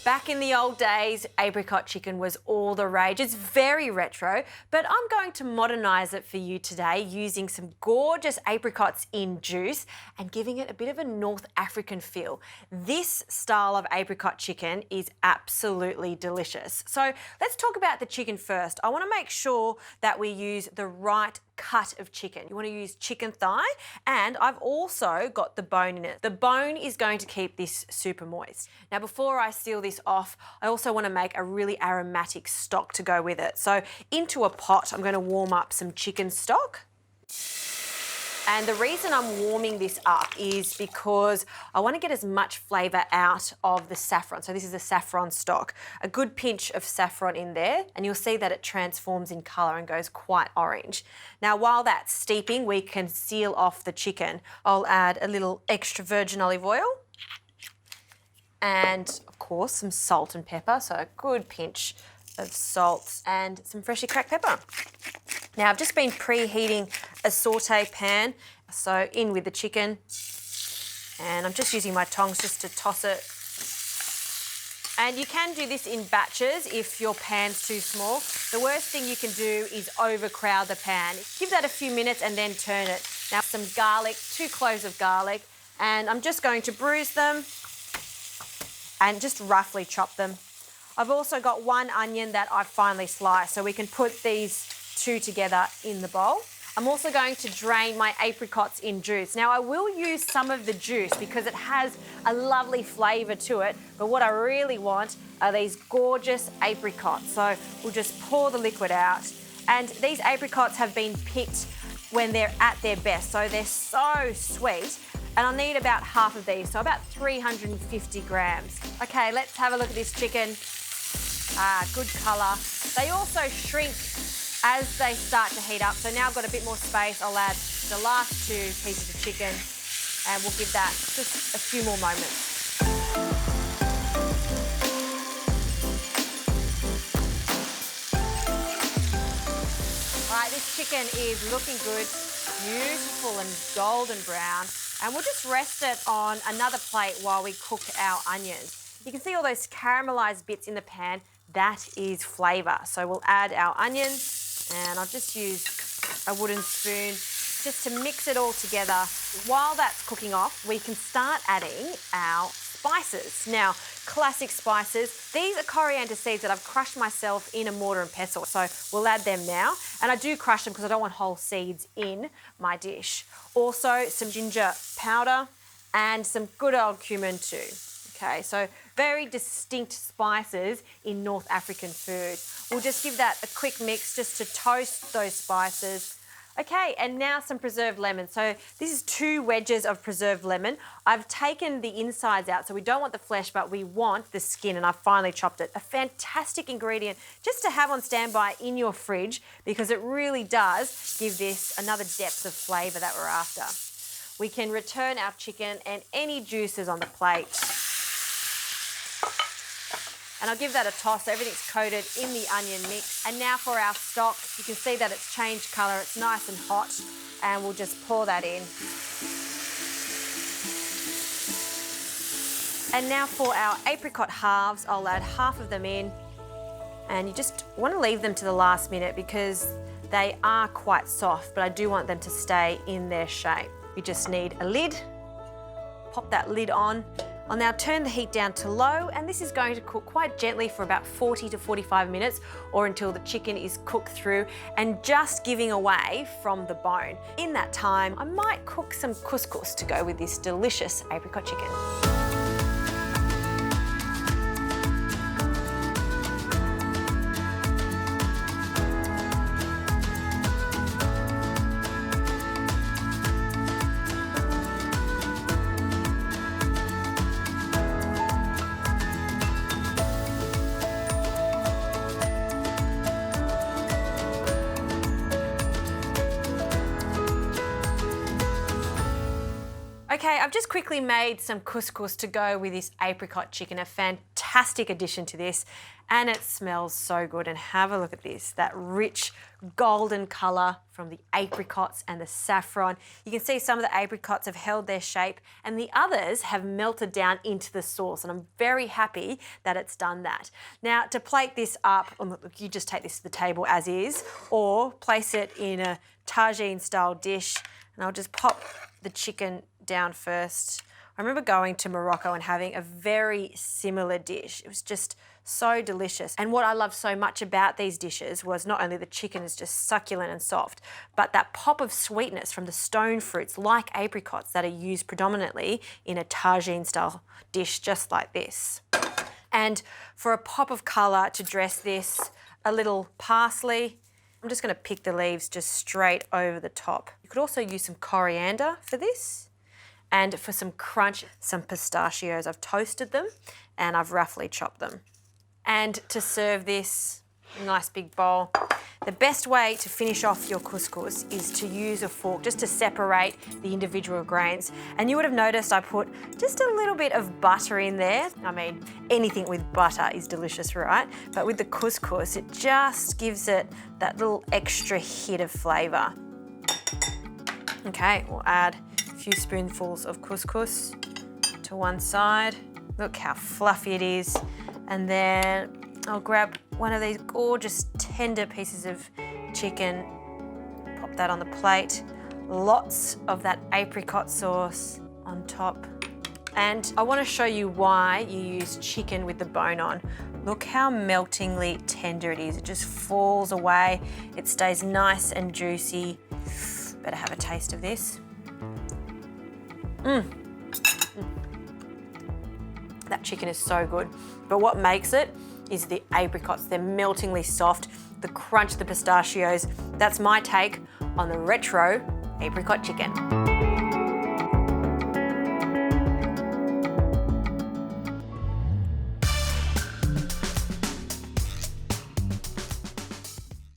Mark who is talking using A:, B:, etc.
A: Back in the old days, apricot chicken was all the rage. It's very retro, but I'm going to modernise it for you today using some gorgeous apricots in juice and giving it a bit of a North African feel. This style of apricot chicken is absolutely delicious. So let's talk about the chicken first. I want to make sure that we use the right cut of chicken. You want to use chicken thigh, and I've also got the bone in it. The bone is going to keep this super moist. Now, before I seal this off, I also want to make a really aromatic stock to go with it. So into a pot, I'm going to warm up some chicken stock. And the reason I'm warming this up is because I want to get as much flavour out of the saffron. So this is a saffron stock. A good pinch of saffron in there, and you'll see that it transforms in colour and goes quite orange. Now, while that's steeping, we can seal off the chicken. I'll add a little extra virgin olive oil and, of course, some salt and pepper. So a good pinch of salt and some freshly cracked pepper. Now, I've just been preheating a sauté pan, so in with the chicken, and I'm just using my tongs just to toss it. And you can do this in batches if your pan's too small. The worst thing you can do is overcrowd the pan. Give that a few minutes and then turn it. Now, some garlic, 2 cloves of garlic, and I'm just going to bruise them and just roughly chop them. I've also got 1 onion that I've finely sliced, so we can put these 2 together in the bowl. I'm also going to drain my apricots in juice. Now, I will use some of the juice because it has a lovely flavour to it, but what I really want are these gorgeous apricots. So we'll just pour the liquid out. And these apricots have been picked when they're at their best, so they're so sweet. And I'll need about half of these, so about 350 grams. Okay, let's have a look at this chicken. Good colour. They also shrink as they start to heat up. So now I've got a bit more space. I'll add the last 2 pieces of chicken and we'll give that just a few more moments. All right, this chicken is looking good, beautiful and golden brown. And we'll just rest it on another plate while we cook our onions. You can see all those caramelised bits in the pan. That is flavour. So we'll add our onions. And I'll just use a wooden spoon just to mix it all together. While that's cooking off, we can start adding our spices. Now, classic spices. These are coriander seeds that I've crushed myself in a mortar and pestle. So we'll add them now. And I do crush them because I don't want whole seeds in my dish. Also, some ginger powder and some good old cumin too. Okay, so very distinct spices in North African food. We'll just give that a quick mix just to toast those spices. Okay, and now some preserved lemon. So this is 2 wedges of preserved lemon. I've taken the insides out, so we don't want the flesh, but we want the skin, and I've finely chopped it. A fantastic ingredient just to have on standby in your fridge because it really does give this another depth of flavour that we're after. We can return our chicken and any juices on the plate. And I'll give that a toss so everything's coated in the onion mix. And now for our stock, you can see that it's changed colour, it's nice and hot, and we'll just pour that in. And now for our apricot halves, I'll add half of them in, and you just want to leave them to the last minute because they are quite soft, but I do want them to stay in their shape. You just need a lid, pop that lid on. I'll now turn the heat down to low, and this is going to cook quite gently for about 40 to 45 minutes or until the chicken is cooked through and just giving away from the bone. In that time, I might cook some couscous to go with this delicious apricot chicken. Okay, I've just quickly made some couscous to go with this apricot chicken, a fantastic addition to this, and it smells so good. And have a look at this, that rich golden colour from the apricots and the saffron. You can see some of the apricots have held their shape and the others have melted down into the sauce, and I'm very happy that it's done that. Now, to plate this up, look, you just take this to the table as is, or place it in a tagine style dish, and I'll just pop the chicken down first. I remember going to Morocco and having a very similar dish. It was just so delicious. And what I love so much about these dishes was not only the chicken is just succulent and soft, but that pop of sweetness from the stone fruits like apricots that are used predominantly in a tagine style dish just like this. And for a pop of colour to dress this, a little parsley. I'm just going to pick the leaves just straight over the top. You could also use some coriander for this. And for some crunch, some pistachios. I've toasted them and I've roughly chopped them. And to serve this, nice big bowl. The best way to finish off your couscous is to use a fork just to separate the individual grains. And you would have noticed I put just a little bit of butter in there. I mean, anything with butter is delicious, right? But with the couscous, it just gives it that little extra hit of flavour. Okay, we'll add a few spoonfuls of couscous to one side. Look how fluffy it is. And then I'll grab one of these gorgeous tender pieces of chicken, pop that on the plate. Lots of that apricot sauce on top. And I want to show you why you use chicken with the bone on. Look how meltingly tender it is. It just falls away. It stays nice and juicy. Better have a taste of this. That chicken is so good. But what makes it is the apricots. They're meltingly soft, the crunch of the pistachios. That's my take on the retro apricot chicken.